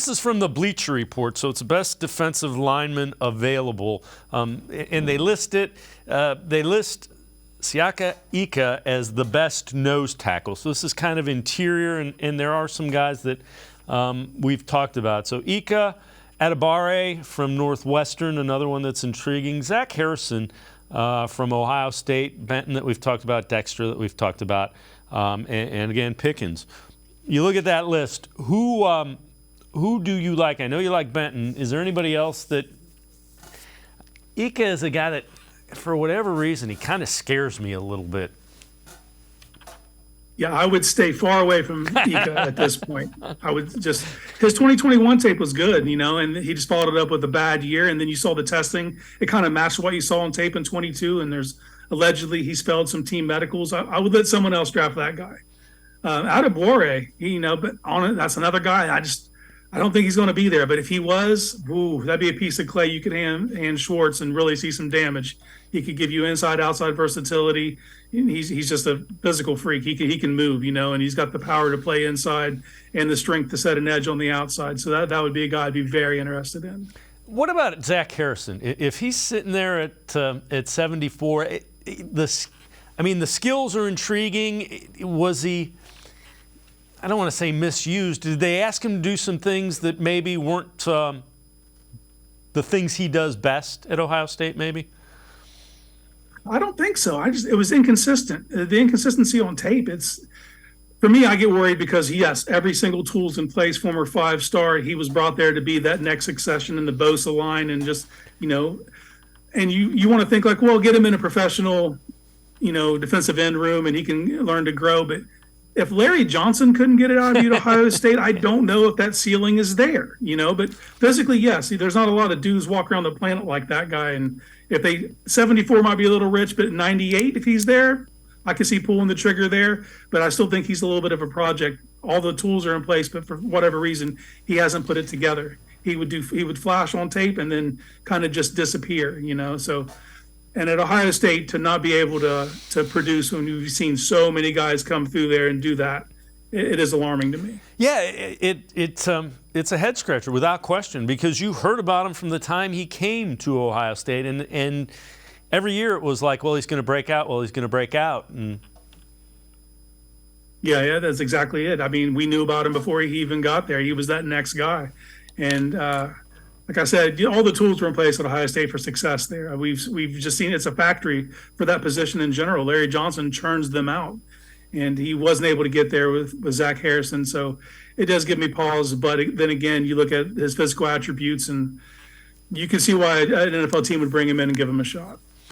This is from the Bleacher Report, so it's the best defensive lineman available. And they list it. They list Siaka Ika as the best nose tackle. So this is kind of interior, and there are some guys that we've talked about. So Ika, Adebare from Northwestern, another one that's intriguing. Zach Harrison from Ohio State, Benton that we've talked about, Dexter that we've talked about, and again, Pickens. You look at that list, who do you like? I know you like Benton. Is there anybody else that – Ika is a guy that, for whatever reason, he kind of scares me a little bit. Yeah, I would stay far away from Ika at this point. I would just – his 2021 tape was good, and he just followed it up with a bad year, and then you saw the testing. It kind of matched what you saw on tape in 22, and there's – allegedly he's failed some team medicals. I would let someone else draft that guy. Adebare, but on it, that's another guy. I don't think he's going to be there, but if he was, that'd be a piece of clay you could hand Schwartz and really see some damage. He could give you inside-outside versatility. He's just a physical freak. He can move, and he's got the power to play inside and the strength to set an edge on the outside. So that would be a guy I'd be very interested in. What about Zach Harrison? If he's sitting there at 74, the skills are intriguing. Was he? I don't want to say misused. Did they ask him to do some things that maybe weren't the things he does best at Ohio State, maybe? I don't think so. It was inconsistent. The inconsistency on tape, for me, I get worried because, yes, every single tool's in place, former 5-star. He was brought there to be that next succession in the Bosa line and just, and you want to think like, well, get him in a professional, defensive end room and he can learn to grow. But if Larry Johnson couldn't get it out of you at Ohio State, I don't know if that ceiling is there, But physically, yes, there's not a lot of dudes walk around the planet like that guy. And if 74 might be a little rich, but 98, if he's there, I can see pulling the trigger there. But I still think he's a little bit of a project. All the tools are in place, but for whatever reason, he hasn't put it together. He would flash on tape and then kind of just disappear, So. And at Ohio State, to not be able to produce when we've seen so many guys come through there and do that, it is alarming to me. Yeah, it's a head scratcher without question, because you heard about him from the time he came to Ohio State, and every year it was like, well, he's going to break out. Well, he's going to break out. And yeah, that's exactly it. I mean, we knew about him before he even got there. He was that next guy, and. Like I said, all the tools were in place at Ohio State for success there. We've just seen it's a factory for that position in general. Larry Johnson churns them out, and he wasn't able to get there with Zach Harrison. So it does give me pause. But then again, you look at his physical attributes, and you can see why an NFL team would bring him in and give him a shot.